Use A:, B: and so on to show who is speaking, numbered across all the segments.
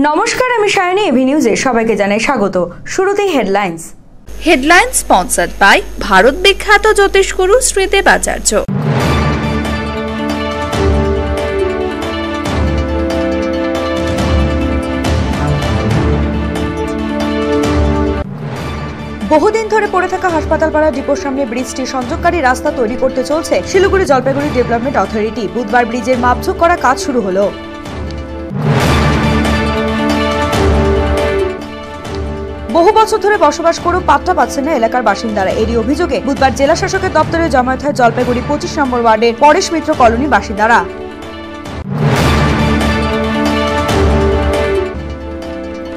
A: নমস্কার, আমি সায়নী। এভি নিউজে সবাইকে জানাই স্বাগত। শুরুতেই হেডলাইন্স
B: স্পন্সর্ড বাই ভারত বিখ্যাত জ্যোতিষগুরু শ্রীদেব আচার্য।
A: বহুদিন ধরে পড়ে থাকা হাসপাতাল পাড়া ডিপোর সামনে ব্রিজটি সংযোগকারী রাস্তা তৈরি করতে চলছে শিলিগুড়ি জলপাইগুড়ি ডেভেলপমেন্ট অথরিটি। বুধবার ব্রিজের মাপঝোঁক করা কাজ শুরু হলো। বহু বছর ধরে বসবাস করেও পাত্তা পাচ্ছেন না এলাকার বাসিন্দারা। এরই অভিযোগে বুধবার জেলা শাসকের দপ্তরে জমায়েত হয় জলপাইগুড়ি 25 নম্বর ওয়ার্ডের পরেশ মিত্র কলোনি বাসিন্দারা।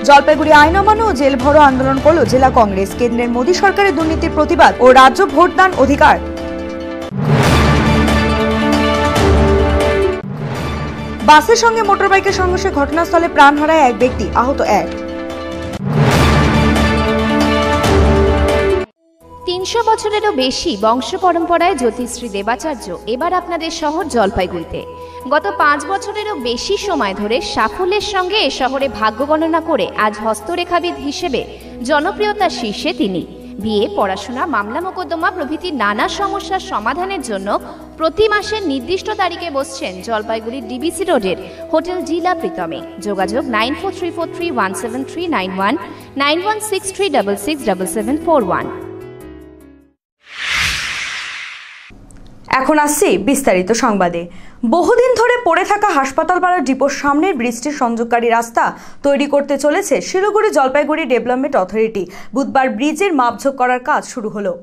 A: জলপাইগুড়ি আইন অমান্য ও জেল ভরো আন্দোলন করল জেলা কংগ্রেস। কেন্দ্রের মোদী সরকারের দুর্নীতির প্রতিবাদ ও রাজ্য ভোটদান অধিকার। বাসের সঙ্গে মোটরবাইকের সংঘর্ষে ঘটনাস্থলে প্রাণ হারায় এক ব্যক্তি, আহত এক।
C: ৩০০ বছরেরও বেশি বংশ পরম্পরায় জ্যোতিশ্রী দেবাচার্য এবার আপনাদের শহর জলপাইগুড়িতে। গত ৫ বছরেরও বেশি সময় ধরে সাফল্যের সঙ্গে এ শহরে ভাগ্য গণনা করে আজ হস্তরেখাবিদ হিসেবে জনপ্রিয়তার শীর্ষে তিনি। বিয়ে, পড়াশোনা, মামলা মোকদ্দমা প্রভৃতি নানা সমস্যার সমাধানের জন্য প্রতি মাসের নির্দিষ্ট তারিখে বসছেন জলপাইগুড়ির ডিবিসি রোডের হোটেল জিলা প্রীতমে। যোগাযোগ 9434317391 9163667741।
A: এখন আসছি বিস্তারিত সংবাদে। বহুদিন ধরে পড়ে থাকা হাসপাতাল পাড়া ডিপোর সামনের ব্রিজটির সংযোগকারী রাস্তা তৈরি করতে চলেছে শিলিগুড়ি জলপাইগুড়ি ডেভেলপমেন্ট অথরিটি। বুধবার ব্রিজের মাপঝোঁক করার কাজ শুরু হলো।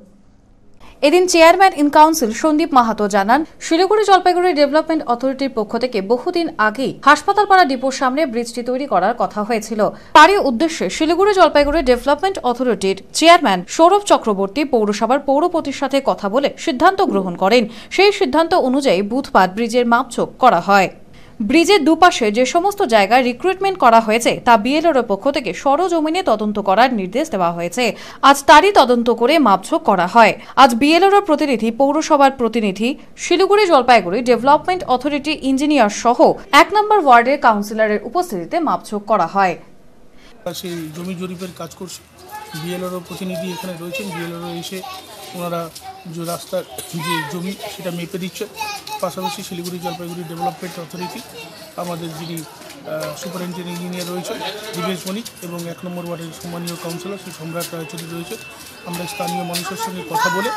D: এদিন chairman in council Sandip Mahato জানান, শিলিগুড়ি জলপাইগুড়ি ডেভেলপমেন্ট অথরিটির পক্ষ থেকে বহুদিন আগেই হাসপাতাল পাড়া ডিপোর সামনে ব্রিজটি তৈরি করার কথা হয়েছিল। তারই উদ্দেশ্যে শিলিগুড়ি জলপাইগুড়ি ডেভেলপমেন্ট অথরিটির চেয়ারম্যান সৌরভ চক্রবর্তী পৌরসভার পৌরপতির সাথে কথা বলে সিদ্ধান্ত গ্রহণ করেন। সেই সিদ্ধান্ত অনুযায়ী বুধবার ব্রিজের মাপঝোঁক করা হয়। ব্রিজের দুপাশে যে সমস্ত জায়গায় রিক্রুটমেন্ট করা হয়েছে তা বিএলওর পক্ষ থেকে সরজমিনে তদন্ত করার নির্দেশ দেওয়া হয়েছে। আজ তারই তদন্ত করে মাপঝোঁক করা হয়। আজ বিএলওর প্রতিনিধি, পৌরসভার প্রতিনিধি, Siliguri Jalpaiguri development authority engineer সহ ১ নম্বর ওয়ার্ডের কাউন্সিলরের উপস্থিতিতে মাপঝোঁক করা হয়।
E: সেই জমি জরিপের কাজ করছে, বিএলওর প্রতিনিধি এখানে রয়েছেন। বিএলওর এসে ওনারা যে রাস্তার যে জমি সেটা মেপে দিচ্ছে। পাশাপাশি শিলিগুড়ি জলপাইগুড়ি ডেভেলপমেন্ট অথরিটি আমাদের যিনি সুপারিনটেন্ডেন্ট ইঞ্জিনিয়ার রয়েছে দিবেশ মণি এবং ১ নম্বর ওয়ার্ডের সম্মানীয় কাউন্সিলর শ্রী সম্রাট রায়চৌধুরী রয়েছে। আমরা স্থানীয় মানুষের সঙ্গে কথা বলে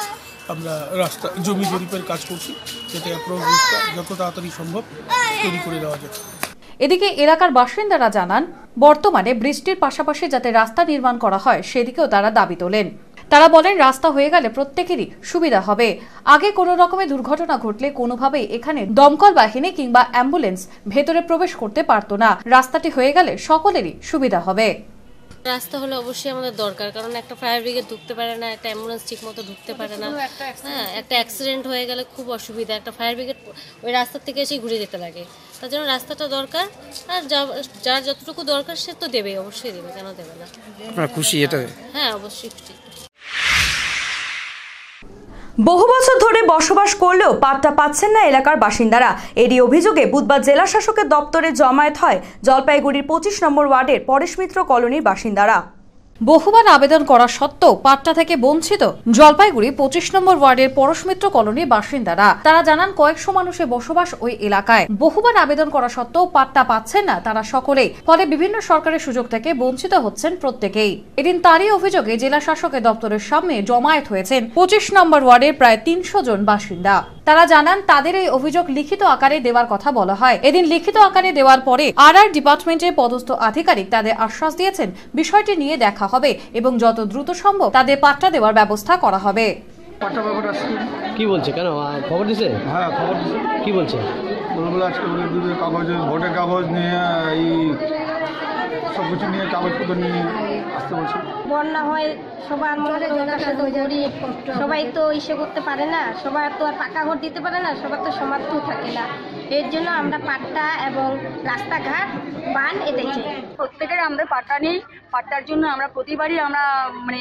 E: আমরা রাস্তা জমি জরিপের কাজ করছি, যাতে অ্যাপ্রোচটা যত তাড়াতাড়ি সম্ভব তৈরি করে দেওয়া যায়।
D: এদিকে এলাকার বাসিন্দারা জানান, বর্তমানে বৃষ্টির পাশাপাশি যাতে রাস্তা নির্মাণ করা হয় সেদিকেও তারা দাবি তোলেন। তারা বলেন, রাস্তা হয়ে গেলে প্রত্যেকেরই সুবিধা হবে। আগে কোনো রকমের দুর্ঘটনা ঘটলে কোনোভাবেই এখানে দমকল বাহিনী কিংবা অ্যাম্বুলেন্স ভেতরে প্রবেশ করতে পারতো না। রাস্তাটি হয়ে গেলে সকলেরই সুবিধা হবে।
F: রাস্তা হলে অবশ্যই আমাদের দরকার, কারণ একটা ফায়ার ব্রিগেড ঢুকতে পারে না, একটা অ্যাম্বুলেন্স ঠিক মতো ঢুকতে পারে না। হ্যাঁ, একটা অ্যাক্সিডেন্ট হয়ে গেলে খুব অসুবিধা। একটা ফায়ার ব্রিগেড ওই রাস্তার থেকে এসে ঘুরে যেতে লাগে। তার জন্য রাস্তাটা দরকার, আর যার যতটুকু দরকার সে তো দেবে, অবশ্যই দেবে, কেন দেবে না।
G: আপনারা খুশি এটা?
F: হ্যাঁ, অবশ্যই খুশি।
A: বহু বছর ধরে বসবাস করলেও পাত্তা পাচ্ছেন না এলাকার বাসিন্দারা। এরই অভিযোগে বুধবার জেলা শাসকের দপ্তরে জমায়েত হয় জলপাইগুড়ির 25 নম্বর ওয়ার্ডের পরেশ মিত্র কলোনির বাসিন্দারা।
D: বহুবার আবেদন করা সত্ত্বেও পাট্টা থেকে বঞ্চিত জলপাইগুড়ি 25 নম্বর ওয়ার্ডের পরশ মিত্র কলোনির বাসিন্দারা। তারা জানান, কয়েকশো মানুষের বসবাস ওই এলাকায়। বহুবার আবেদন করা সত্ত্বেও পাট্টা পাচ্ছেন না তারা সকলেই। ফলে বিভিন্ন সরকারি সুযোগ থেকে বঞ্চিত হচ্ছেন প্রত্যেকেই। এদিন তারই অভিযোগে জেলা শাসকের দপ্তরের সামনে জমায়েত হয়েছেন 25 নম্বর ওয়ার্ডের প্রায় 300 জন বাসিন্দা। তারা জানান, তাদের এই অভিযোগ লিখিত আকারে দেওয়ার কথা বলা হয়। এদিন লিখিত আকারে দেওয়ার পরে আর ডিপার্টমেন্টের পদস্থ আধিকারিক তাদের আশ্বাস দিয়েছেন বিষয়টি নিয়ে দেখা হবে এবং যত দ্রুত সম্ভব তাদের পাট্টা দেওয়ার ব্যবস্থা করা হবে।
G: কি বলছে? কেন খবর দিছে?
H: হ্যাঁ, খবর দিছে।
G: কি বলছে?
H: বলবো আজকে কাগজ, ভোটের কাগজ নিয়ে, এই সব কিছু নিয়ে, কাগজপত্র নিয়ে আসতে বলছে।
I: বন্যা হয়, সবার মনে গরিব, সবাই তো ইসে করতে পারে না, সবার তো আর পাকা ঘর দিতে পারে না, সবার তো সামর্থ্য থাকে না। এর জন্য আমরা পাট্টা এবং রাস্তাঘাট, বান এটাই চাই।
J: প্রত্যেকের আমাদের পাট্টা নেই, পাট্টার জন্য আমরা প্রতিবারই আমরা মানে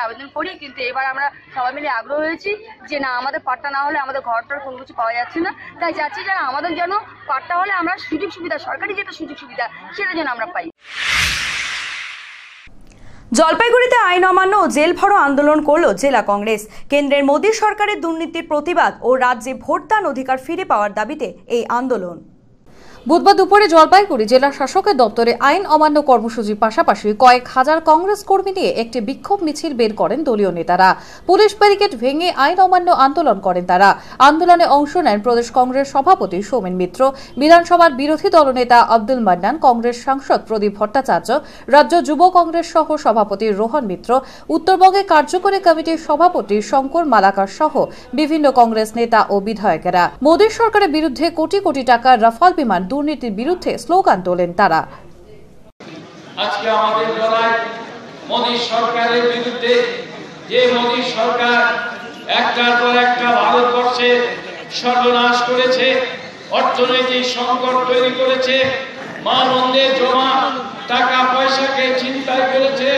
J: আবেদন করি, কিন্তু এবার আমরা সবাই মিলে আগ্রহ হয়েছি যে না, আমাদের পাট্টা না হলে আমাদের ঘরটার কোনো কিছু পাওয়া যাচ্ছে না। তাই চাচ্ছি যেন আমাদের যেন পাট্টা হলে আমরা সুযোগ সুবিধা, সরকারি যেটা সুযোগ সুবিধা সেটা যেন আমরা পাই।
A: জলপাইগুড়িতে আইন অমান্য ও জেল ভরো আন্দোলন করল জেলা কংগ্রেস। কেন্দ্রের মোদী সরকারের দুর্নীতির প্রতিবাদ ও রাজ্যে ভোটদান অধিকার ফিরে পাওয়ার দাবিতে এই আন্দোলন।
D: বুধবার দুপুরে জলপাইগুড়ি জেলা শাসকের দপ্তরে আইন অমান্য কর্মসূচির পাশাপাশি কয়েক হাজার কংগ্রেস কর্মী নিয়ে একটি বিক্ষোভ মিছিল বের করেন দলীয় নেতারা। পুলিশ ব্যারিকেড ভেঙে আইন অমান্য আন্দোলন করেন তারা। আন্দোলনে অংশ নেন প্রদেশ কংগ্রেস সভাপতি সৌমেন মিত্র, বিধানসভার বিরোধী দলনেতা আব্দুল মান্নান, কংগ্রেস সাংসদ প্রদীপ ভট্টাচার্য, রাজ্য যুব কংগ্রেস সহ সভাপতি রোহন মিত্র, উত্তরবঙ্গে কার্যকরী কমিটির সভাপতি শঙ্কর মালাকার সহ বিভিন্ন কংগ্রেস নেতা ও বিধায়কেরা। মোদী সরকারের বিরুদ্ধে কোটি কোটি টাকার রাফাল বিমান দুর্নীতির বিরুদ্ধে স্লোগান তোলেন তারা।
K: আজকে আমাদের লড়াই মোদী সরকারের বিরুদ্ধে, যে মোদী সরকার একটার পর একটা ভারতবর্ষে সর্বনাশ করেছে, অর্থনৈতিক সংকট তৈরি করেছে, মা বোনদের জমা টাকা পয়সাকে ছিনতাই করেছে,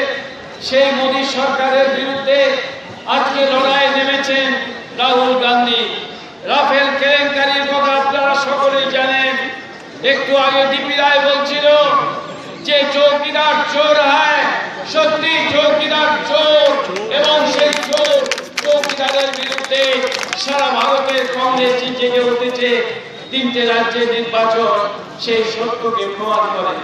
K: সেই মোদী সরকারের বিরুদ্ধে আজকে লড়াই নেমেছেন রাহুল গান্ধী। রাফেল কেলেঙ্কারির কথা আপনারা সকলেই জানেন। একটু আগে ডিপি রায় বলছিল যে চৌকিদার চোর হয়, সত্যি চৌকিদার চোর, এবং সেই চৌকিদারের বিরুদ্ধে সারা ভারতের কংগ্রেস জেগে উঠেছে। 3টে রাজ্যের নির্বাচন সেই সত্যকে প্রমাণ করে।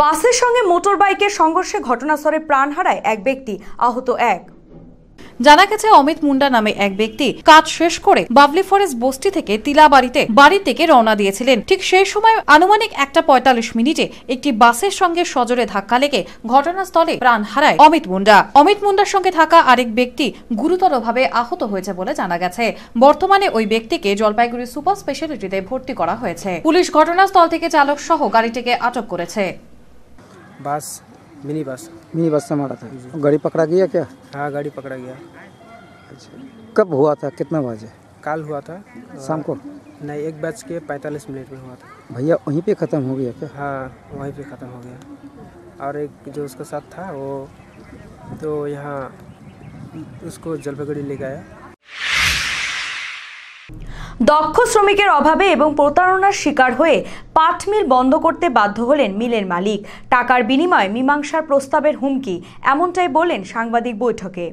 A: বাসের সঙ্গে মোটর বাইকের সংঘর্ষে ঘটনাস্থলে প্রাণ হারায় এক ব্যক্তি, আহত এক।
D: জানা গেছে অমিত মুন্ডা নামে এক ব্যক্তি কাজ শেষ করে বাবলি ফরেস্ট বস্তি থেকে তিলাবাড়িতে বাড়ি থেকে রওনা দিয়েছিলেন। ঠিক সেই সময় আনুমানিক 1:45 মিনিটে একটি বাসের সঙ্গে সজোরে ধাক্কা লেগে ঘটনাস্থলে প্রাণ হারায় অমিত মুন্ডা। অমিত মুন্ডার সঙ্গে থাকা আরেক ব্যক্তি গুরুতরভাবে আহত হয়েছে বলে জানা গেছে। বর্তমানে ওই ব্যক্তিকে জলপাইগুড়ি সুপার স্পেশালিটিতে ভর্তি করা হয়েছে। পুলিশ ঘটনাস্থল থেকে চালক সহ গাড়িটিকে আটক করেছে।
L: मिनी बस से मारा था। गाड़ी पकड़ा गया क्या? हाँ, गाड़ी पकड़ा गया। अच्छा, कब हुआ था, कितना बजे? काल हुआ था, शाम को? नहीं, 1:45 में हुआ था। भैया वहीं पे ख़त्म हो गया क्या? हाँ, वहीं पे ख़त्म हो गया। और एक जो उसका साथ था वो तो यहाँ उसको जलपाईगुड़ी ले गया।
A: দক্ষ শ্রমিকের অভাবে এবং প্রতারণার শিকার হয়ে পাট মিল বন্ধ করতে বাধ্য হলেন মিলের মালিক। টাকার বিনিময়ে মীমাংসার প্রস্তাবের হুমকি, এমনটাই বলেন সাংবাদিক বৈঠকে।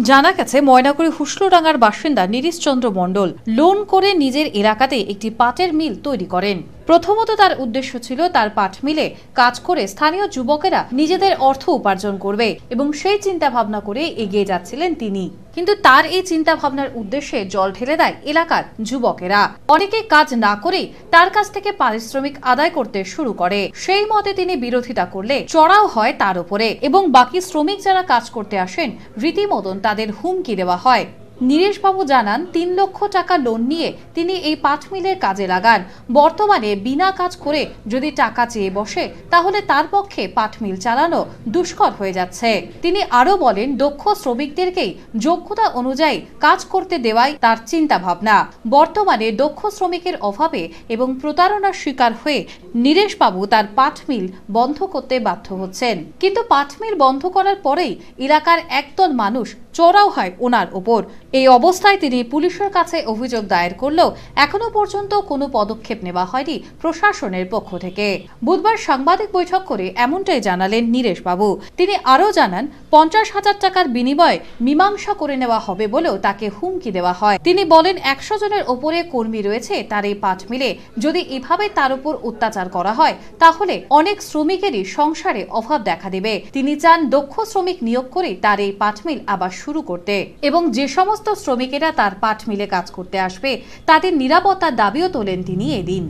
D: জানা গেছে ময়নাগুড়ি হুসলুডাঙ্গার বাসিন্দা নিরিশ চন্দ্র মণ্ডল লোন করে নিজের এলাকাতে একটি পাটের মিল তৈরি করেন। প্রথমত তার উদ্দেশ্য ছিল তার পাট মিলে কাজ করে স্থানীয় যুবকেরা নিজেদের অর্থ উপার্জন করবে এবং সেই চিন্তা ভাবনা করে এগিয়ে যাচ্ছিলেন তিনি। কিন্তু তার এই চিন্তা ভাবনার উদ্দেশ্যে জল ঢেলে দেয় এলাকার যুবকেরা। অনেকে কাজ না করেই তার কাছ থেকে পারিশ্রমিক আদায় করতে শুরু করে। সেই মতে তিনি বিরোধিতা করলে চড়াও হয় তার উপরে এবং বাকি শ্রমিক যারা কাজ করতে আসেন রীতিমতন তাদের হুমকি দেওয়া হয়। নীরেশবাবু জানান 3 লক্ষ টাকা লোন নিয়ে তিনি এই পাট মিলের কাজে লাগান। বর্তমানে বিনা কাজ করে যদি টাকা চেয়ে বসে তাহলে তার পক্ষে পাট মিল চালানো দুষ্কর হয়ে যাচ্ছে। তিনি আরো বলেন দক্ষ শ্রমিকদেরকেই যোগ্যতা অনুযায়ী কাজ করতে দেওয়াই তার চিন্তা ভাবনা। বর্তমানে দক্ষ শ্রমিকের অভাবে এবং প্রতারণার শিকার হয়ে নীরেশবাবু তার পাট মিল বন্ধ করতে বাধ্য হচ্ছেন। কিন্তু পাট মিল বন্ধ করার পরেই এলাকার একদল মানুষ চড়াও হয় ওনার ওপর। এই অবস্থায় তিনি পুলিশের কাছে অভিযোগ দায়ের করলেও এখনো পর্যন্ত কোনো পদক্ষেপ নেওয়া হয়নি প্রশাসনের পক্ষ থেকে। বুধবার সাংবাদিক বৈঠক করে এমনটাই জানালেন নীরেশবাবু। তিনি আরও জানান 50,000 টাকার বিনিময়ে মীমাংসা করে নেওয়া হবে বলেও তাকে হুমকি দেওয়া হয়। তিনি বলেন 100 জনের ওপরে কর্মী রয়েছে তার এই পাট মিলে। যদি এভাবে তার উপর অত্যাচার করা হয় তাহলে অনেক শ্রমিকেরই সংসারে অভাব দেখা দেবে। তিনি চান দক্ষ শ্রমিক নিয়োগ করে তার এই পাট মিল আবার শুরু করতে এবং যে সমস্ত শ্রমিকেরা তার পাট মিলে কাজ করতে আসবে তাদের নিরাপত্তার দাবিও তোলেন তিনি এদিন।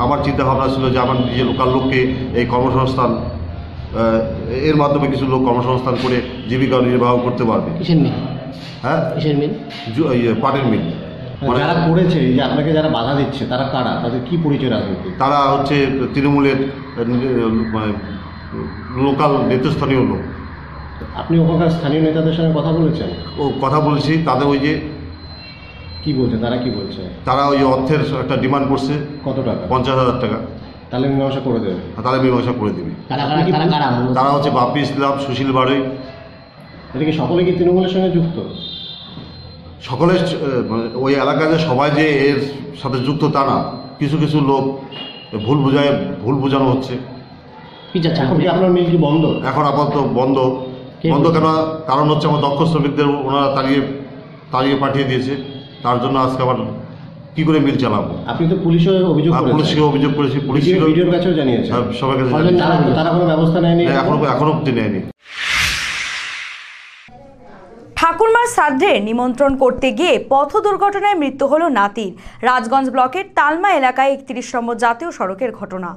M: আমার চিন্তা ভাবনা ছিল যে আমার নিজের লোকাল লোককে এই কর্মসংস্থান এর মাধ্যমে কিছু লোক কর্মসংস্থান করে জীবিকা নির্বাহ করতে পারবে।
G: কিসের মিল?
M: হ্যাঁ,
G: কিসের মিল?
M: পাটের মিল।
N: যারা করেছে, যে আপনাকে যারা বাধা দিচ্ছে তারা কারা, তাদের কি পরিচয় রাখবে?
M: তারা হচ্ছে তৃণমূলের লোকাল নেতৃস্থানীয় লোক।
N: আপনি ওখানকার স্থানীয় নেতাদের সঙ্গে কথা বলেছেন?
M: কথা বলেছি, তাদের ওই যে
N: কি বলছে তারা, কি বলছে?
M: তারা ওই অর্থের একটা ডিমান্ড করছে।
N: কত টাকা?
M: 50,000 টাকা।
N: তাহলে মীমাংসা করে দেবে?
M: তাহলে মীমাংসা করে দেবে। তারা হচ্ছে বাপ্পি ইসলাম, সুশীল বাড়ই।
N: এটা কি সকলে কি তৃণমূলের সঙ্গে যুক্ত?
M: সকলে মানে ওই এলাকাতে সবাই যে এর সাথে যুক্ত তা না, কিছু কিছু লোক ভুল বোঝানো হচ্ছে।
N: এখন কি আপনার মিল কি বন্ধ?
M: এখন আপাতত বন্ধ। কেন? কারণ হচ্ছে আমার দক্ষ শ্রমিকদের ওনারা তাড়িয়ে পাঠিয়ে দিয়েছে। তার জন্য আজকে আবার কি করে মিল চালাবো।
N: আপনি তো পুলিশে অভিযোগ করেছেন?
M: পুলিশকে অভিযোগ করেছি, পুলিশ
N: ভিডিওর কাছেও জানিয়েছে,
M: সবার কাছে।
N: তারা কোনো ব্যবস্থা নেয়নি?
M: এখনো অব্দি নেয়নি।
A: ঠাকুরমার শ্রাদ্ধে নিমন্ত্রণ করতে গিয়ে পথ দুর্ঘটনায় মৃত্যু হল নাতির। রাজগঞ্জ ব্লকের তালমা এলাকায় 31 নম্বর জাতীয় সড়কের ঘটনা।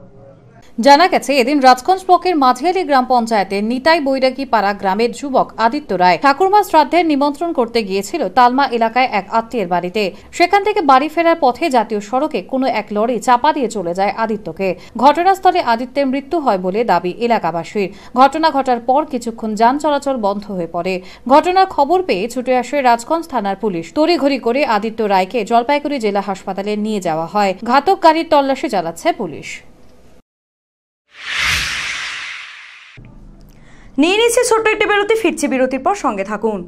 D: জানা গেছে এদিন রাজগঞ্জ ব্লকের মাঝিয়ালি গ্রাম পঞ্চায়েতের নিতাই বৈরাগী পাড়া গ্রামের যুবক আদিত্য রায় ঠাকুরমা শ্রাদ্ধের নিমন্ত্রণ করতে গিয়েছিল তালমা এলাকায় এক আত্মীয়ের বাড়িতে। সেখান থেকে বাড়ি ফেরার পথে জাতীয় সড়কে কোনো এক লরি চাপা দিয়ে চলে যায় আদিত্যকে। ঘটনাস্থলে আদিত্যের মৃত্যু হয় বলে দাবি এলাকাবাসীর। ঘটনা ঘটার পর কিছুক্ষণ যান চলাচল বন্ধ হয়ে পড়ে। ঘটনার খবর পেয়ে ছুটে আসে রাজগঞ্জ থানার পুলিশ। তড়িঘড়ি করে আদিত্য রায়কে জলপাইগুড়ি জেলা হাসপাতালে নিয়ে যাওয়া হয়। ঘাতক গাড়ির তল্লাশি চালাচ্ছে পুলিশ।
A: নিয়ে নিচ্ছে ছোট্ট একটি বিরতি, ফিরছে বিরতির পর সঙ্গে থাকুন।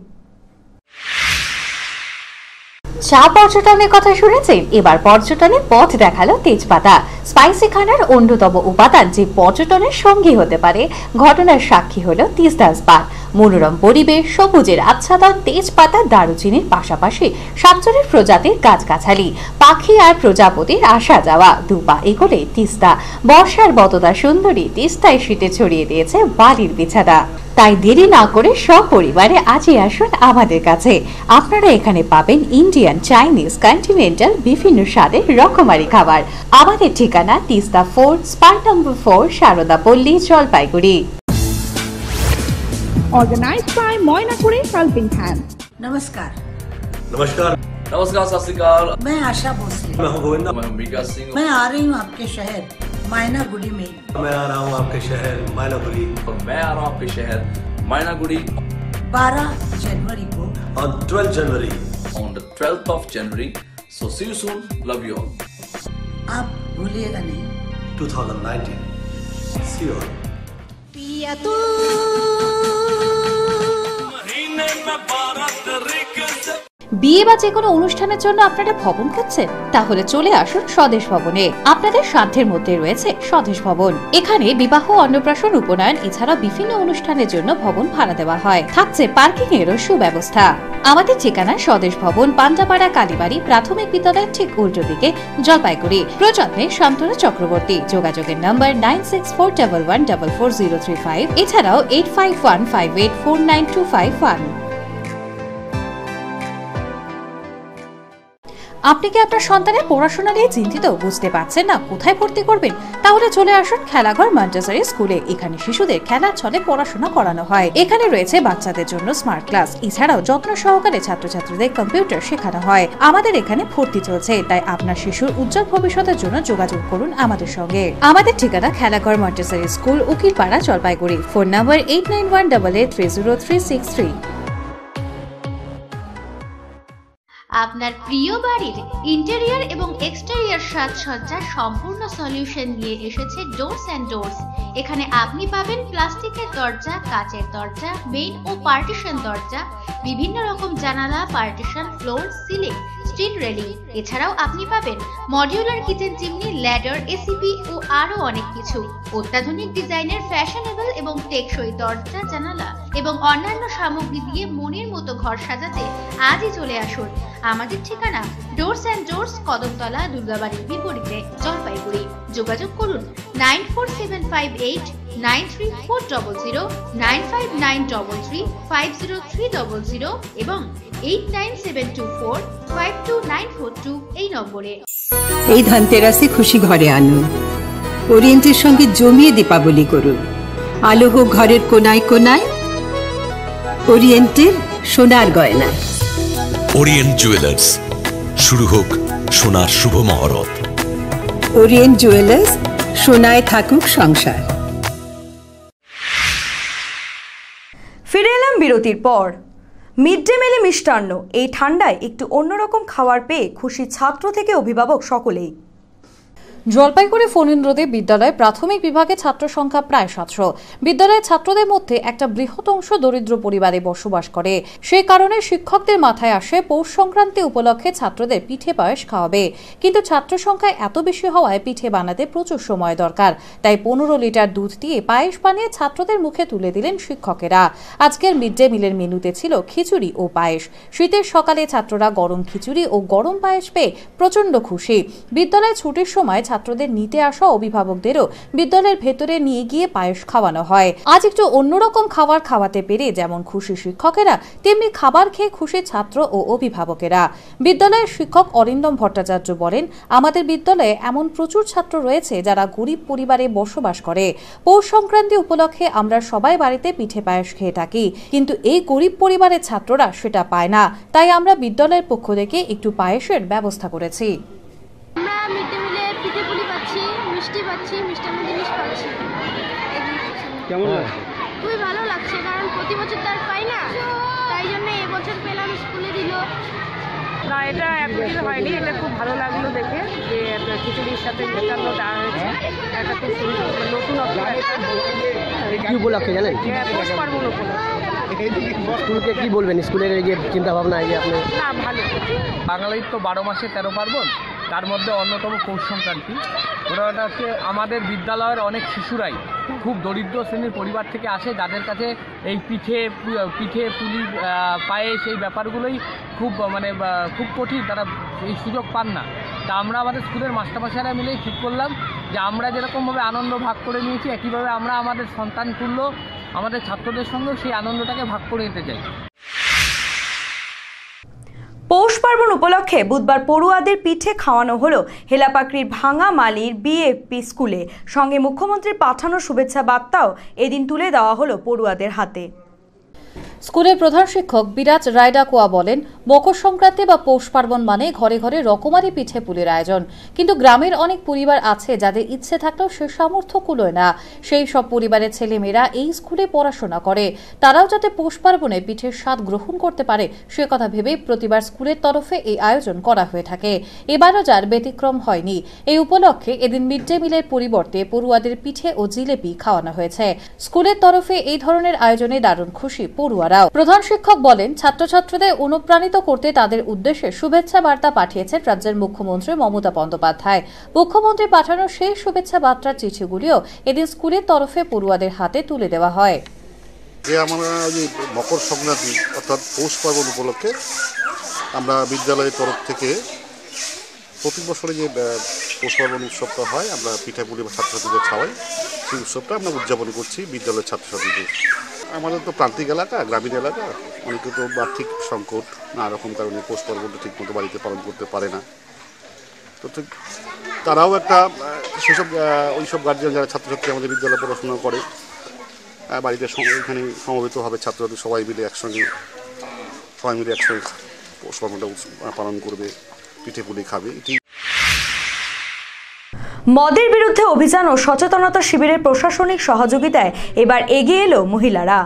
C: চা পর্যটনের কথা শুনেছেন? এবার পর্যটনের পথ দেখালো তেজপাতা। স্পাইসি খানার অন্যতম উপাদান যে পর্যটনের সঙ্গী হতে পারে, ঘটনার সাক্ষী হলো তিস্তা স্পা। মনোরম পরিবেশ, সবুজের আচ্ছাদন, তেজপাতা, দারুচিনির পাশাপাশি 47 প্রজাতির গাছগাছালি, পাখি আর প্রজাপতির আসা যাওয়া, দুপা এগোলে তিস্তা। বর্ষার বতদা সুন্দরী তিস্তায় শীতে ছড়িয়ে দিয়েছে বালির বিছানা। তাই দেরি না করে সপরিবারে আজই আসুন আমাদের কাছে। আপনারা এখানে পাবেন ইন্ডিয়ান, চাইনিজ, কন্টিনেন্টাল বিভিন্ন স্বাদের রকমারি খাবার। আমাদের ঠিকানা তিস্তা 4, স্পার নম্বর 4, সারদা পল্লী, Jalpaiguri.
O: Organized by Moinakuri Helping Hand.
P: नमस्कार।
Q: नमस्कार। नमस्कार, सत श्री अकाल।
P: मैं आशा भोसले।
Q: मैं हूं गोविंदा। मैं हूं विकास सिंह।
P: मैं आ रही हूं आपके शहर मायनागुड़ी में।
Q: मैं आ रहा हूं आपके शहर मायनागुड़ी। और मैं आ रहा हूं आपके शहर मायनागुड़ी
P: 12 जनवरी को।
Q: On 12 January. On the 12th of January. So see you soon. Love you all.
P: आप भूलिएगा नहीं।
Q: 2019. See you all.
P: पिया तू
D: বিয়ে বা যে কোনো অনুষ্ঠানের জন্য আপনারা ভবন খুঁজছেন? তাহলে চলে আসুন স্বদেশ ভবনে। আপনাদের সাধ্যের মধ্যে রয়েছে স্বদেশ ভবন। এখানে বিবাহ, অন্নপ্রাশন, উপনয়ন এছাড়া বিভিন্ন অনুষ্ঠানের জন্য ভবন ভাড়া দেওয়া হয়। থাকছে পার্কিং এরও সুব্যবস্থা। আমাদের ঠিকানা স্বদেশ ভবন, পান্ডাপাড়া, কালীবাড়ি প্রাথমিক বিদ্যালয়ের ঠিক উল্টো দিকে, জলপাইগুড়ি। প্রযত্নে শান্তনু চক্রবর্তী। যোগাযোগের নম্বর 9641114035, এছাড়াও 8515849251। আপনি কি আপনার সন্তানের পড়াশোনা নিয়ে চিন্তিত? বুঝতে পারছেন না কোথায় ভর্তি করবেন? তাহলে চলে আসুন খেলাঘর মন্টেসরি স্কুলে। এখানে শিশুদের খেলার ছলে পড়াশোনা করানো হয়। এখানে রয়েছে বাচ্চাদের জন্য স্মার্ট ক্লাস, এছাড়াও যত্ন সহকারে ছাত্রছাত্রীদের কম্পিউটার শেখানো হয়। আমাদের এখানে ভর্তি চলছে, তাই আপনার শিশুর উজ্জ্বল ভবিষ্যতের জন্য যোগাযোগ করুন আমাদের সঙ্গে। আমাদের ঠিকানা Khelaghar Montessori school, Ukilpara, Jalpaiguri. Phone number 8918830363।
R: আপনার প্রিয় বাড়ির ইন্টেরিয়র এবং এক্সটেরিয়র সাজসজ্জার সম্পূর্ণ সলিউশন নিয়ে এসেছে ডোরস অ্যান্ড ডোরস। এখানে আপনি পাবেন প্লাস্টিকের দরজা, কাচের দরজা, মেইন ও পার্টিশন দরজা, বিভিন্ন রকম জানালা, partition, floor, ceiling, steel railing. এছাড়াও আপনি পাবেন modular kitchen chimney, ladder, ACP ও আরো অনেক কিছু। অত্যাধুনিক ডিজাইনের ফ্যাশনেবল এবং টেকসই দরজা, জানালা এবং অন্যান্য সামগ্রী দিয়ে মনের মতো ঘর সাজাতে আজই চলে আসুন। আমাদের ঠিকানা ডোরস অ্যান্ড ডোরস, কদমতলা, দুর্গাবাড়ির বিপরীতে, জলপাইগুড়ি। যোগাযোগ করুন 9478934000, 9593350300 এবং 8972452942 এই নম্বরে।
S: এই ধনতেরাসে খুশি ঘরে আনুন। ওরিয়েন্টের সঙ্গে জমিয়ে দীপাবলি করুন। আলো হোক ঘরের কোনায় কোনায়, ওরিয়েন্টের সোনার গয়না।
T: ওরিয়েন্ট জুয়েলার্স, শুরু হোক সোনার শুভ মহরত।
S: ওরিয়েন্ট জুয়েলার্স, সোনায় থাকুক সংসার।
A: ফিরে এলাম বিরতির পর। মিড ডে মিলে মিষ্টান্ন, এই ঠান্ডায় একটু অন্যরকম খাবার পেয়ে খুশি ছাত্র থেকে অভিভাবক সকলেই।
D: জলপাইগুড়ি ফণীন্দ্রদে বিদ্যালয় প্রাথমিক বিভাগে ছাত্র সংখ্যা প্রায় 700। বিদ্যালয়ের ছাত্রদের মধ্যে একটা বৃহৎ অংশ দরিদ্র পরিবারে বসবাস করে। সেই কারণে শিক্ষকদের মাথায় আসে পৌষ সংক্রান্তি উপলক্ষে ছাত্রদের পিঠে পায়েস খাওয়াবে। কিন্তু ছাত্র সংখ্যা এত বেশি হওয়ায় পিঠে বানাতে প্রচুর সময় দরকার। তাই 15 লিটার দুধ দিয়ে পায়েস বানিয়ে ছাত্রদের মুখে তুলে দিলেন শিক্ষকেরা। আজকের মিড ডে মিলের মেনুতে ছিল খিচুড়ি ও পায়েস। শীতের সকালে ছাত্ররা গরম খিচুড়ি ও গরম পায়েস পেয়ে প্রচন্ড খুশি। বিদ্যালয়ে ছুটির সময় ছাত্রদের নিতে আসা অভিভাবকদেরও বিদ্যালয়ের ভেতরে নিয়ে গিয়ে পায়েস খাওয়ানো হয়। আজ একটু অন্যরকম খাবার খাওয়াতে পেরে যেমন খুশি শিক্ষকেরা, তেমনি খাবার খেয়ে খুশি ছাত্র ও অভিভাবকেরা। বিদ্যালয়ের শিক্ষক অরিন্দম ভট্টাচার্য বলেন, আমাদের বিদ্যালয়ে এমন প্রচুর ছাত্র রয়েছে যারা গরিব পরিবারে বসবাস করে। পৌষ সংক্রান্তি উপলক্ষে আমরা সবাই বাড়িতে পিঠে পায়েস খেয়ে থাকি, কিন্তু এই গরিব পরিবারের ছাত্ররা সেটা পায় না। তাই আমরা বিদ্যালয়ের পক্ষ থেকে একটু পায়েসের ব্যবস্থা করেছি।
I: মিষ্টি পাচ্ছি, মিষ্টান্ন জিনিস পাচ্ছি।
G: কেমন লাগছে?
I: খুবই ভালো লাগছে, কারণ প্রতি বছর তো আর পাই না, তাই জন্য এবছর পেলাম, স্কুলে দিল।
U: না, এটা একদিন হয়নি, এটা খুব ভালো লাগলো দেখে যে খিচুড়ির সাথে মিষ্টান্ন দেওয়া হয়েছে। এটা খুব নতুন
G: কি উপলক্ষে জানেন?
U: পৌষ পার্বণ উপলক্ষে।
G: স্কুলকে কি বলবেন, স্কুলের এই যে চিন্তা ভাবনা এই যে আপনি?
U: না, ভালো।
V: বাঙালির তো 12 মাসে 13 পার্বণ, তার মধ্যে অন্যতম পৌষ সংক্রান্তি। ওটা হচ্ছে আমাদের বিদ্যালয়ের অনেক শিশুরাই খুব দরিদ্র শ্রেণীর পরিবার থেকে আসে, যাদের কাছে এই পিঠে পুলি পায়েস এই ব্যাপারগুলোই খুব খুব কঠিন, তারা এই সুযোগ পান না। তা আমরা আমাদের স্কুলের মাস্টারমশাইরা মিলেই ঠিক করলাম যে আমরা যেরকমভাবে আনন্দ ভাগ করে নিয়েছি, একইভাবে আমরা আমাদের সন্তান তুল্য আমাদের ছাত্রদের সঙ্গেও সেই আনন্দটাকে ভাগ করে নিতে চাই।
A: পৌষ পার্বণ উপলক্ষে বুধবার পড়ুয়াদের পিঠে খাওয়ানো হলো হেলাপাকড়ির ভাঙা মালির বিএফপি স্কুলে। সঙ্গে মুখ্যমন্ত্রীর পাঠানো শুভেচ্ছা বার্তাও এদিন তুলে দেওয়া হলো পড়ুয়াদের হাতে।
D: স্কুলের প্রধান শিক্ষক বিরাজ রায়ডাকুয়া বলেন, মকর সংক্রান্তি বা পৌষ পার্বণ মানে ঘরে ঘরে রকমারি পিঠে পুলির আয়োজন। কিন্তু গ্রামের অনেক পরিবার আছে যাদের ইচ্ছে থাকলেও সে সামর্থ্য কুলোয় না। সেই সব পরিবারের ছেলেমেয়েরা এই স্কুলে পড়াশোনা করে। তারাও যাতে পৌষ পার্বণে পিঠের স্বাদ গ্রহণ করতে পারে সে কথা ভেবেই প্রতিবার স্কুলের তরফে এই আয়োজন করা হয়ে থাকে। এবারও যার ব্যতিক্রম হয়নি। এই উপলক্ষে এদিন মিড ডে মিলের পরিবর্তে পড়ুয়াদের পিঠে ও জিলেপি খাওয়ানো হয়েছে। স্কুলের তরফে এই ধরনের আয়োজনে দারুণ খুশি পড়ুয়ারা। প্রধান শিক্ষক বলেন, ছাত্রছাত্রীদের অনুপ্রাণিত করতে তাদের উদ্দেশ্যে শুভেচ্ছা বার্তা পাঠিয়েছেন রাজ্যের মুখ্যমন্ত্রী মমতা বন্দ্যোপাধ্যায়। মুখ্যমন্ত্রী পাঠানো সেই শুভেচ্ছা বার্তার চিঠিগুলিও এদিন স্কুলের তরফে পড়ুয়াদের হাতে তুলে দেওয়া হয়।
W: যে আমরা মকর সংক্রান্তি অর্থাৎ পৌষ পার্বণ উপলক্ষে আমরা বিদ্যালয়ের তরফ থেকে প্রতি বছরে যে পৌষ পার্বণ উৎসবটা হয়, আমরা পিঠাপুলি ছাত্রছাত্রীদের খাওয়াই, সেই উৎসবটা আমরা উদযাপন করছি বিদ্যালয়ের ছাত্রছাত্রীদের। আমাদের তো প্রান্তিক এলাকা, গ্রামীণ এলাকা, অনেকে তো আর্থিক সংকট নানা রকম কারণে পৌষ পার্বণটা ঠিকমতো বাড়িতে পালন করতে পারে না। তো ঠিক তারাও একটা সেসব ওইসব গার্জিয়ান যারা ছাত্রছাত্রী আমাদের বিদ্যালয়ে পড়াশোনা করে বাড়িতে এখানে সমবেতভাবে ছাত্রছাত্রী সবাই মিলে একসঙ্গে পৌষ পার্বণটা পালন করবে, পিঠে পুলি খাবে।
A: মদের বিরুদ্ধে অভিযান ও সচেতনতা শিবিরের প্রশাসনিক সহযোগিতায় এবার এগিয়ে এলো মহিলারা।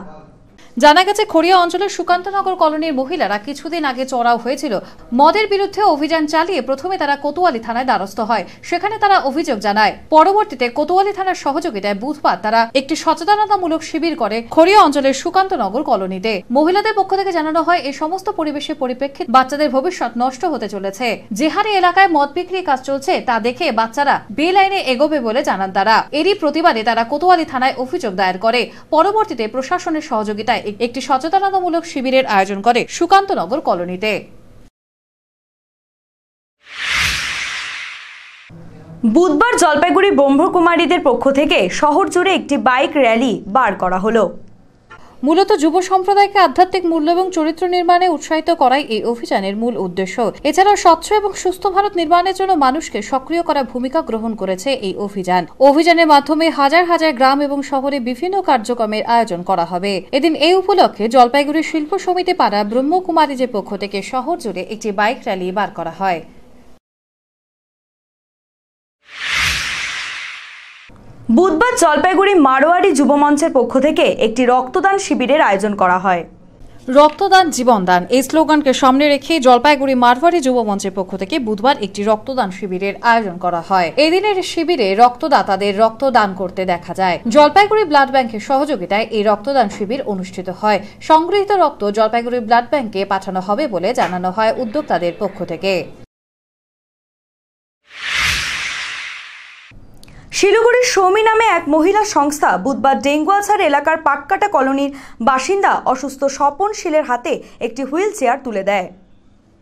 D: জানা গেছে, খড়িয়া অঞ্চলের সুকান্তনগর কলোনির মহিলারা কিছুদিন আগে চড়াও হয়েছিল। মদের বিরুদ্ধে অভিযান চালিয়ে প্রথমে তারা কোতোয়ালি থানায় দ্বারস্থ হয়। সেখানে তারা অভিযোগ জানায়। পরবর্তীতে কোতোয়ালি থানার সহযোগিতায় বুধবার তারা একটি সচেতনতামূলক শিবির করে খড়িয়া অঞ্চলের সুকান্তনগর কলোনিতে। মহিলাদের পক্ষ থেকে জানানো হয়, এই সমস্ত পরিবেশের পরিপ্রেক্ষিতে বাচ্চাদের ভবিষ্যৎ নষ্ট হতে চলেছে। যে হারে এলাকায় মদ বিক্রির কাজ চলছে তা দেখে বাচ্চারা বেআইনে এগোবে বলে জানান তারা। এরই প্রতিবাদে তারা কোতোয়ালি থানায় অভিযোগ দায়ের করে। পরবর্তীতে প্রশাসনের সহযোগিতায় একটি সচেতনতামূলক শিবিরের আয়োজন করে সুকান্তনগর কলোনিতে।
A: বুধবার জলপাইগুড়ি ব্রহ্মকুমারীদের পক্ষ থেকে শহর জুড়ে একটি বাইক র্যালি বার করা হলো।
D: মূলত যুব সম্প্রদায়কে আধ্যাত্মিক মূল্য এবং চরিত্র নির্মাণে উৎসাহিত করাই এই অভিযানের মূল উদ্দেশ্য। এছাড়াও স্বচ্ছ এবং সুস্থ ভারত নির্মাণের জন্য মানুষকে সক্রিয় করার ভূমিকা গ্রহণ করেছে এই অভিযান। অভিযানের মাধ্যমে হাজার হাজার গ্রাম এবং শহরে বিভিন্ন কার্যক্রমের আয়োজন করা হবে। এদিন এই উপলক্ষে জলপাইগুড়ি শিল্প সমিতি পাড়া ব্রহ্মকুমারীদের পক্ষ থেকে শহর জুড়ে একটি বাইক র্যালি বার করা হয়।
A: বুধবার জলপাইগুড়ি মারোয়ারি যুব মঞ্চের পক্ষ থেকে একটি রক্তদান শিবিরের আয়োজন করা হয়।
D: রক্তদান জীবনদান এই স্লোগানকে সামনে রেখে জলপাইগুড়ি মারওয়ারি যুব মঞ্চের পক্ষ থেকে বুধবার একটি রক্তদান শিবিরের আয়োজন করা হয়। এই দিনের শিবিরে রক্তদাতাদের রক্তদান করতে দেখা যায়। জলপাইগুড়ি ব্লাড ব্যাংকের সহযোগিতায় এই রক্তদান শিবির অনুষ্ঠিত হয়। সংগৃহীত রক্ত জলপাইগুড়ি ব্লাড ব্যাংকে পাঠানো হবে বলে জানানো হয় উদ্যোক্তাদের পক্ষ থেকে।
A: শিলিগুড়ির সৌমি নামে এক মহিলা সংস্থা বুধবার ডেঙ্গুয়াছাড় এলাকার পাটকাটা কলোনির বাসিন্দা অসুস্থ স্বপন শীলের হাতে একটি হুইল চেয়ার তুলে দেয়।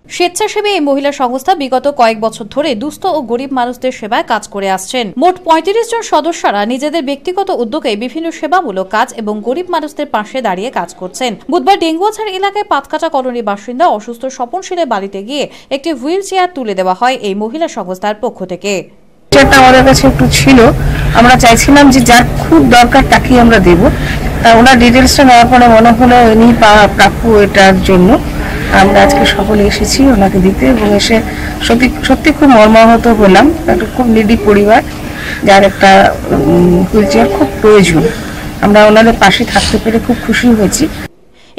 D: স্বেচ্ছাসেবী এই মহিলা সংস্থা বিগত কয়েক বছর ধরে দুস্থ ও গরিব মানুষদের সেবায় কাজ করে আসছেন। মোট ৩৫ জন সদস্যরা নিজেদের ব্যক্তিগত উদ্যোগে বিভিন্ন সেবামূলক কাজ এবং গরিব মানুষদের পাশে দাঁড়িয়ে কাজ করছেন। বুধবার ডেঙ্গুয়াছাড় এলাকায় পাটকাটা কলোনির বাসিন্দা অসুস্থ স্বপন শীলের বাড়িতে গিয়ে একটি হুইল চেয়ার তুলে দেওয়া হয় এই মহিলা সংস্থার পক্ষ থেকে।
B: আমাদের কাছে একটু ছিল, আমরা চাইছিলাম যে যার খুব দরকার তাকেই আমরা দেব। ওনার ডিটেলসটা নেওয়ার পরে মনে হলো উনি প্রাপ্য এটার জন্য আমরা আজকে সকলে এসেছি ওনাকে দিতে, এবং এসে সত্যি খুব মর্মাহত হলাম। একটা খুব নিডি পরিবার যার একটা হুইল চেয়ার খুব প্রয়োজন। আমরা ওনাদের পাশে থাকতে পেরে খুব খুশি হয়েছি।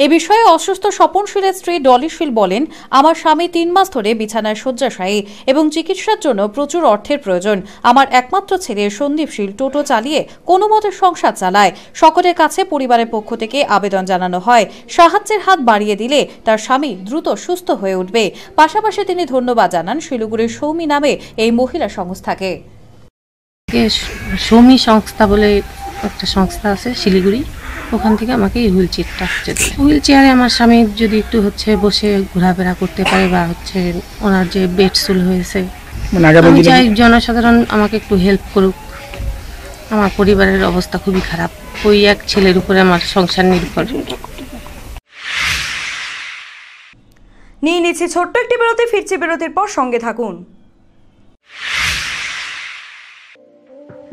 D: এ বিষয়ে অসুস্থ স্বপন শীলের স্ত্রী ডলি শীল বলেন, আমার স্বামী 3 মাস ধরে বিছানায় শয্যাশায়ী এবং চিকিৎসার জন্য প্রচুর অর্থের প্রয়োজন। আমার একমাত্র ছেলে সন্দীপ শীল টোটো চালিয়ে কোনো মতে সংসার চালায়। সকলের কাছে পরিবারের পক্ষ থেকে আবেদন জানানো হয় সাহায্যের হাত বাড়িয়ে দিলে তার স্বামী দ্রুত সুস্থ হয়ে উঠবে। পাশাপাশি তিনি ধন্যবাদ জানান শিলিগুড়ির সৌমি নামে এই মহিলা সংস্থাকে।
E: সৌমি সংস্থা বলে একটা সংস্থা আছে শিলিগুড়ি, ওখান থেকে আমাকে এই হুইল চেয়ারটা হুইল চেয়ারে আমার স্বামী যদি একটু বসে ঘোরাফেরা করতে পারে বা ওনার যে বেড সুল হয়েছে, আমি চাই জনসাধারণ আমাকে একটু হেল্প করুক। আমার পরিবারের অবস্থা খুবই খারাপ, ওই এক ছেলের উপরে আমার সংসার নির্ভর।
A: নিয়ে নিচ্ছি ছোট্ট একটি বিরতি, ফিরছি বিরতির পর সঙ্গে থাকুন।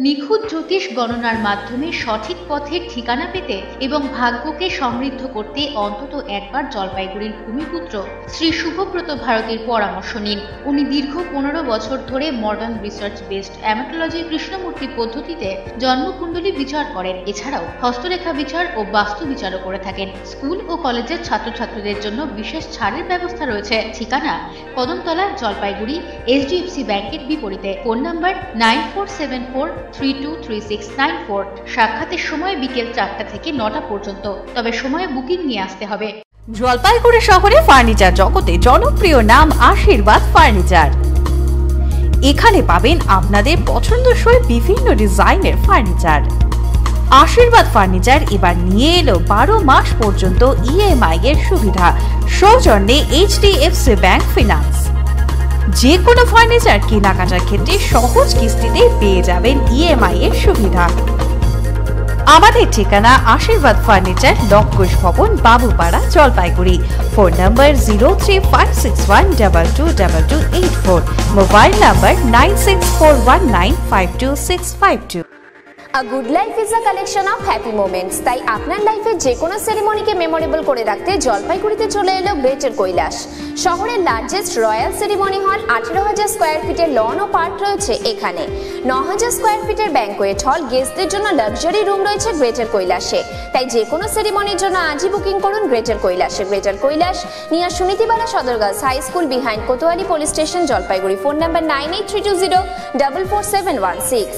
R: নিখুঁত জ্যোতিষ গণনার মাধ্যমে সঠিক পথের ঠিকানা পেতে এবং ভাগ্যকে সমৃদ্ধ করতে অন্তত একবার জলপাইগুড়ির ভূমিপুত্র শ্রী শুভব্রত ভারতীর পরামর্শ নিন। উনি দীর্ঘ 15 বছর ধরে মডার্ন রিসার্চ বেসড অ্যামাটোলজি কৃষ্ণমূর্তি পদ্ধতিতে জন্মকুণ্ডলী বিচার করেন। এছাড়াও হস্তরেখা বিচার ও বাস্তু বিচারও করে থাকেন। স্কুল ও কলেজের ছাত্রছাত্রীদের জন্য বিশেষ ছাড়ের ব্যবস্থা রয়েছে। ঠিকানা কদমতলা, জলপাইগুড়ি, HDFC ব্যাংকের বিপরীতে। Phone number 9474323694। সাক্ষাতের সময় বিকেল 4টা থেকে 9টা পর্যন্ত, তবে সময়ে বুকিং নিয়ে আসতে হবে।
D: জলপাইগুড়ি শহরে ফার্নিচার জগতে জনপ্রিয় নাম আশীর্বাদ ফার্নিচার। এখানে পাবেন আপনাদের পছন্দসই বিভিন্ন ডিজাইনের ফার্নিচার। আশীর্বাদ ফার্নিচার এবার নিয়ে এলো 12 মাস পর্যন্ত EMI এর সুবিধা, সৌজন্যে HDFC ব্যাংক ফিনান্স। যে কোনো ফার্নিচার কেনাকাটার ক্ষেত্রে সহজ কিস্তিতে পেয়ে যাবেন EMI এর সুবিধা। আমাদের ঠিকানা আশীর্বাদ ফার্নিচার, লক্ষোষ ভবন, Babupara, Jalpaiguri. Phone number 0356122284, mobile number 9641952652।
C: A good life is a collection of happy moments. তাই আপনার লাইফে যে কোনো সেরিমনিকে মেমোরেবল করে রাখতে জলপাইগুড়িতে চলে এলো গ্রেটার কৈলাস। শহরের লার্জেস্ট রয়্যাল সেরিমনি হল, 18,000 স্কোয়ার ফিটের লন ও পার্ক রয়েছে এখানে। 9,000 স্কোয়ার ফিটের ব্যাংকোয়েট হল, গেস্টদের জন্য লাক্সারি রুম রয়েছে গ্রেটার কৈলাসে। তাই যে কোনো সেরিমনির জন্য আজই বুকিং করুন গ্রেটার কৈলাসে। Greater Kailash near Sunitibala Sadar girls high school, behind Kotwali police station, Jalpaiguri. Phone number 9832044716।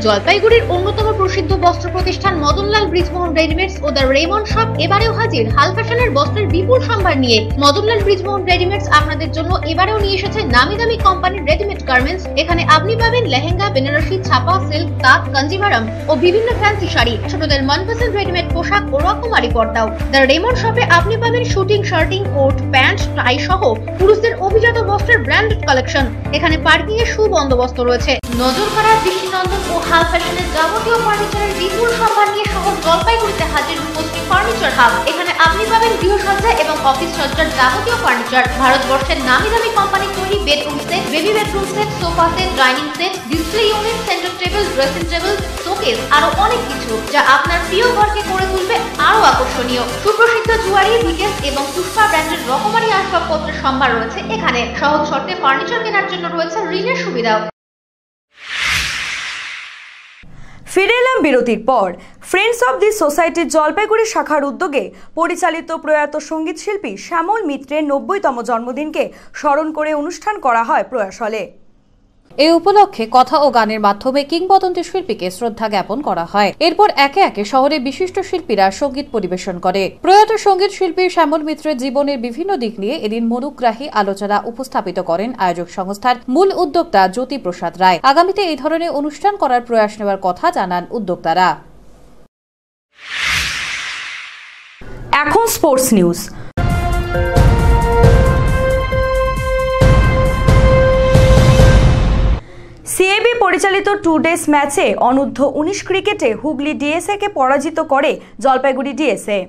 R: জলপাইগুড়ির অন্যতম প্রসিদ্ধ বস্ত্র প্রতিষ্ঠান মদনলাল ব্রিজমোহন রেডিমেডস ও দ্য রেমন্ড শপ এবারেও হাজির হাল ফ্যাশনের বস্ত্রের বিপুল সম্ভার নিয়ে। মদনলাল ব্রিজমোহন রেডিমেডস আপনাদের জন্য এবারেও নিয়ে এসেছে নামি দামি কোম্পানির রেডিমেড গার্মেন্টস। এখানে আপনি পাবেন লেহেঙ্গা, বেনারসি, ছাপা, সিল্ক, তাঁত, কাঞ্জিভারম ও বিভিন্ন ফ্যান্সি শাড়ি, ছোটদের মনপসন্দ রেডিমেড পোশাক ও রকমারি পর্দাও। দ্য রেমন্ড শপে আপনি পাবেন শুটিং, শার্টিং, কোট, প্যান্ট, টাই সহ পুরুষদের অভিজাত বস্ত্রের ব্র্যান্ডেড কালেকশন। এখানে পার্কিং এর সুবন্দোবস্ত রয়েছে। নজর কাড়া দৃষ্টিনন্দন ও হাল ফ্যাশনের যাবতীয় ফার্নিচারের বিপুল সম্ভার নিয়ে শহর জলপাইগুড়িতে হাজির রূপশ্রী ফার্নিচার হাব। এখানে আপনি পাবেন গৃহসজ্জা এবং অফিস সজ্জার যাবতীয় ফার্নিচার, ভারতবর্ষের নামি দামি কোম্পানি তৈরি bedroom set, baby bedroom set, sofa set, dining set, display unit, centre table, dressing table, showcase, আরো অনেক কিছু যা আপনার প্রিয় ঘরকে করে তুলবে আরো আকর্ষণীয়। সুপ্রসিদ্ধ জুয়ারি, ভিকেস এবং পুষ্পা ব্র্যান্ডের রকমারি আসবাবপত্রের সম্ভার রয়েছে এখানে। সহজ শর্তে ফার্নিচার কেনার জন্য রয়েছে ঋণের সুবিধাও।
A: ফিরে এলাম বিরতির পর। ফ্রেন্ডস অব দি সোসাইটির জলপাইগুড়ি শাখার উদ্যোগে পরিচালিত প্রয়াত সঙ্গীত শিল্পী শ্যামল মিত্রের 90তম জন্মদিনকে স্মরণ করে অনুষ্ঠান করা হয় প্রয়াস হলে।
D: এই উপলক্ষে কথা ও গানের মাধ্যমে কিংবদন্তি শিল্পীকে শ্রদ্ধা জ্ঞাপন করা হয়। এরপর একে একে শহরে বিশিষ্ট শিল্পীরা সঙ্গীত পরিবেশন করে। প্রয়াত সঙ্গীত শিল্পী শ্যামল মিত্রের জীবনের বিভিন্ন দিক নিয়ে এদিন মনোগ্রাহী আলোচনা উপস্থাপিত করেন আয়োজক সংস্থার মূল উদ্যোক্তা জ্যোতি প্রসাদ রায়। আগামীতে এই ধরনের অনুষ্ঠান করার প্রয়াস নেওয়ার কথা জানান উদ্যোক্তারা।
A: এখন স্পোর্টস নিউজ। সিএবি পরিচালিত 2 ডেজ ম্যাচে অনূর্ধ্ব 19 ক্রিকেটে হুগলি ডিএসএ কে পরাজিত করে জলপাইগুড়ি ডিএসএ।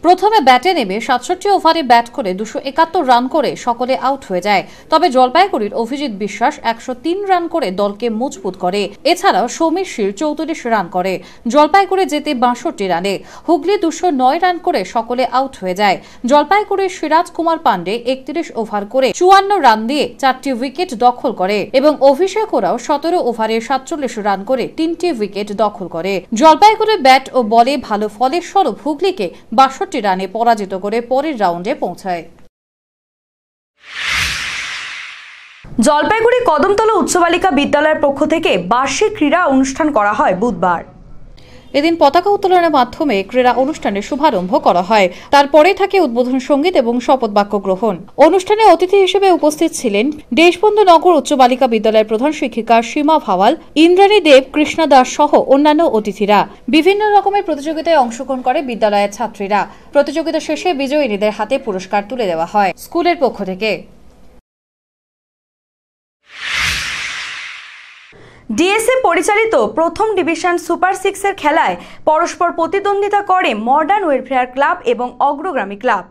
D: প্রথমে ব্যাটে নেমে 67 ওভারে ব্যাট করে 271 রান করে সকলে আউট হয়ে যায়। তবে জলপাইগুড়ির অভিজিৎ বিশ্বাস 103 রান করে দলকে মজবুত করে। এছাড়াও সমীর শীল 34 রান করে। জলপাইগুড়ি জেতে 62 রানে। হুগলি 209 রান করে সকলে আউট হয়ে যায়। জলপাইগুড়ির সিরাজ কুমার পান্ডে 31 ওভার করে 54 রান দিয়ে 4টি উইকেট দখল করে এবং অভিষেক ওরাও 17 ওভারে 47 রান করে 3টি উইকেট দখল করে। জলপাইগুড়ির ব্যাট ও বলে ভালো ফলের স্বরূপ হুগলিকে 62 রানে পরাজিত করে পরের রাউন্ডে পৌঁছায়।
A: জলপাইগুড়ি কদমতলা উচ্চ বালিকা বিদ্যালয়ের পক্ষ থেকে বার্ষিক ক্রীড়া অনুষ্ঠান করা হয় বুধবার।
D: এদিন পতাকা উত্তোলনের মাধ্যমে ক্রীড়া অনুষ্ঠানের শুভারম্ভ করা হয়। তারপরে থাকে উদ্বোধন সঙ্গীত এবং শপথ বাক্য গ্রহণ। অনুষ্ঠানে অতিথি হিসেবে উপস্থিত ছিলেন দেশবন্ধু নগর উচ্চ বালিকা বিদ্যালয়ের প্রধান শিক্ষিকা সীমা ভাওয়াল, ইন্দ্রাণী দেব, কৃষ্ণা দাস সহ অন্যান্য অতিথিরা। বিভিন্ন রকমের প্রতিযোগিতায় অংশগ্রহণ করে বিদ্যালয়ের ছাত্রীরা। প্রতিযোগিতা শেষে বিজয়ীদের হাতে পুরস্কার তুলে দেওয়া হয় স্কুলের পক্ষ থেকে।
A: ডিএসএ পরিচালিত প্রথম ডিভিশন সুপার 6 এর খেলায় পরস্পর প্রতিদ্বন্দ্বিতা করে মডার্ন ওয়েলফেয়ার ক্লাব এবং অগ্রগামী ক্লাব।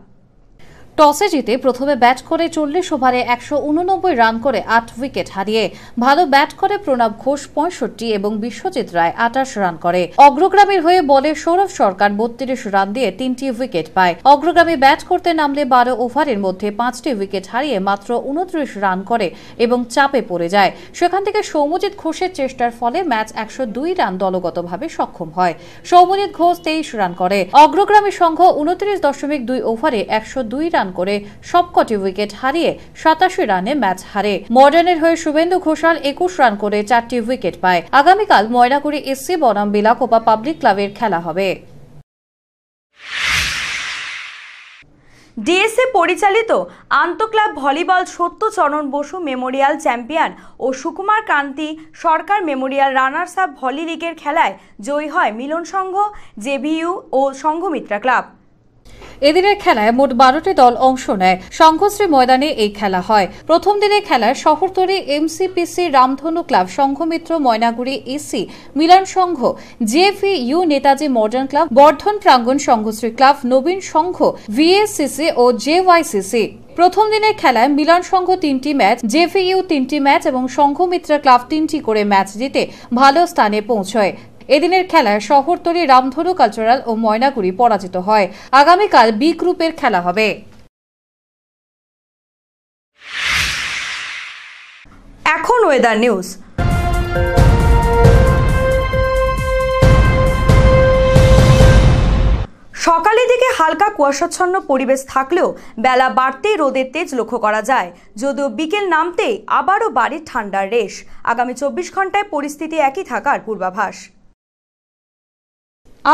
D: টসে জিতে প্রথমে ব্যাট করে 40 ওভারে 189 রান করে 8 উইকেট হারিয়ে ভালো ব্যাট করে প্রণব ঘোষ 65 এবং বিশ্বজিৎ রায় 28 রান করে। অগ্রগামীর হয়ে বলে সৌরভ সরকার 32 রান দিয়ে 3টি উইকেট পায়। অগ্রগামী ব্যাট করতে নামলে 12 ওভারের মধ্যে 5টি উইকেট হারিয়ে মাত্র 29 রান করে এবং চাপে পড়ে যায়। সেখান থেকে সৌম্যজিৎ ঘোষের চেষ্টার ফলে ম্যাচ 102 রান দলগতভাবে সক্ষম হয়। সৌম্যজিৎ ঘোষ 23 রান করে। অগ্রগামী সংঘ 29.2 ওভারে 102 রান করে সবকটি উইকেট হারিয়ে 87 রানে ম্যাচ হারে। মডার্নের হয়ে শুভেন্দু ঘোষাল 21 রান করে 4টি উইকেট পায়। আগামীকাল ময়নাগুড়ি এসসি বনাম বিলাকোপা পাবলিক ক্লাবের খেলা হবে।
A: ডিএসএ পরিচালিত আন্তঃক্লাব volleyball Satyacharan Basu memorial champion ও Sukumar Kanti Sarkar memorial runners up volley লিগের খেলায় জয়ী হয় মিলন সংঘ, জেভিইউ ও সংঘমিত্রা ক্লাব।
D: এদিনের খেলায় মোট 12টি দল অংশ নেয়। সংঘশ্রী ময়দানে এই খেলা হয়। প্রথম দিনের খেলায় শহরতলি এমসিপিসি রামধনু ক্লাব, সংঘমিত্র ময়নাগুড়ি এসি, মিলন সংঘ, জেভিইউ নেতাজি মডার্ন ক্লাব, বর্ধন প্রাঙ্গণ সংঘশ্রী ক্লাব, নবীন সংঘ, ভিএসসিসি ও জেওয়াইসিসি। প্রথম দিনের খেলায় মিলন সংঘ 3টি ম্যাচ, জেভিইউ 3টি ম্যাচ এবং সংঘমিত্রা ক্লাব 3টি করে ম্যাচ জিতে ভালো স্থানে পৌঁছয়। এদিনের খেলায় শহরতলি রামধনু কালচারাল ও ময়নাগুড়ি পরাজিত হয়। আগামীকাল বি গ্রুপের খেলা হবে।
A: এখন ওয়েদার নিউজ। সকালের দিকে হালকা কুয়াশাচ্ছন্ন পরিবেশ থাকলেও বেলা বাড়তেই রোদের তেজ লক্ষ্য করা যায়। যদিও বিকেল নামতেই আবারও বাড়ে ঠান্ডার রেশ। আগামী 24 ঘন্টায় পরিস্থিতি একই থাকার পূর্বাভাস।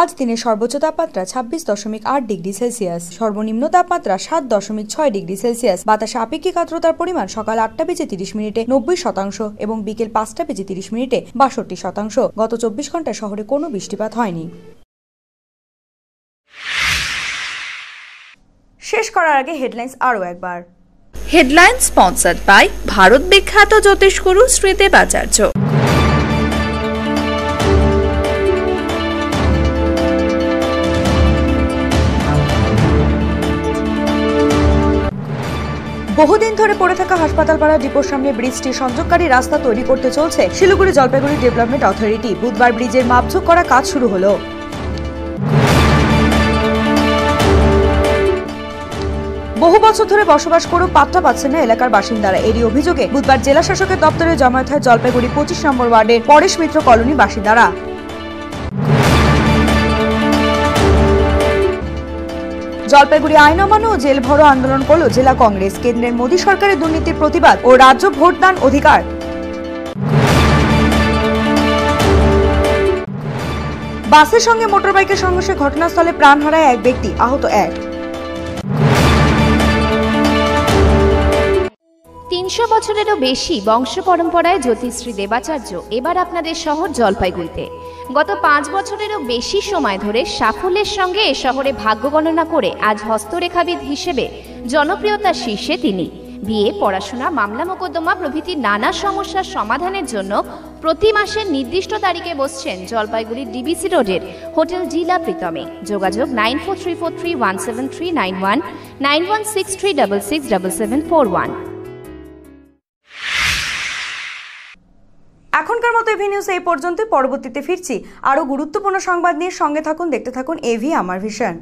A: আজ দিনের সর্বোচ্চ তাপমাত্রা 26.8 ডিগ্রি সেলসিয়াস, সর্বনিম্ন তাপমাত্রা 7.6 ডিগ্রি সেলসিয়াস। বাতাসে আপেক্ষিক আর্দ্রতার পরিমাণ সকাল 8টা বেজে 30 মিনিটে 90% এবং বিকেল 5টা বেজে 30 মিনিটে 62%। গত 24 ঘন্টায় শহরে কোনো বৃষ্টিপাত হয়নি। শেষ করার আগে হেডলাইন্স আরও একবার।
F: হেডলাইন স্পন্সর্ড বাই ভারত বিখ্যাত জ্যোতিষগুরু শ্রীদেবাচার্য।
A: বহুদিন ধরে পড়ে থাকা হাসপাতাল পাড়া ডিপোর সামনে ব্রিজটি সংযোগকারী রাস্তা তৈরি করতে চলছে শিলিগুড়ি জলপাইগুড়ি ডেভেলপমেন্ট অথরিটি। বুধবার ব্রিজের মাপঝোঁক করা কাজ শুরু হলো। বহু বছর ধরে বসবাস করেও পাত্তা পাচ্ছেন না এলাকার বাসিন্দারা। এরই অভিযোগে বুধবার জেলা শাসকের দপ্তরে জমায়েত হয় জলপাইগুড়ি 25 নম্বর ওয়ার্ডের পরেশ মিত্র কলোনি বাসিন্দারা। জলপাইগুড়ি আইন অমান্য ও জেল ভরো আন্দোলন করল জেলা কংগ্রেস। কেন্দ্রের মোদী সরকারের দুর্নীতির প্রতিবাদ ও রাজ্য ভোটদান অধিকার। বাসের সঙ্গে মোটরবাইকের সংঘর্ষে ঘটনাস্থলে প্রাণ হারায় এক ব্যক্তি, আহত এক।
C: ৩০০ বছরেরও বেশি বংশ পরম্পরায় জ্যোতিশ্রী দেবাচার্য এবার আপনাদের শহর জলপাইগুড়িতে। গত ৫ বছরেরও বেশি সময় ধরে সাফল্যের সঙ্গে এ শহরে ভাগ্য গণনা করে আজ হস্তরেখাবিদ হিসেবে জনপ্রিয়তার শীর্ষে তিনি। বিয়ে, পড়াশোনা, মামলা মোকদ্দমা প্রভৃতি নানা সমস্যার সমাধানের জন্য প্রতি মাসের নির্দিষ্ট তারিখে বসছেন জলপাইগুড়ির ডিবিসি রোডের হোটেল জিলা প্রীতমে। যোগাযোগ 9434317391, 9163667741।
A: এখনকার মতো এভি নিউজ এই পর্যন্ত। পরবর্তীতে ফিরছি আরো গুরুত্বপূর্ণ সংবাদ নিয়ে। সঙ্গে থাকুন, দেখতে থাকুন এভি আমার ভিশন।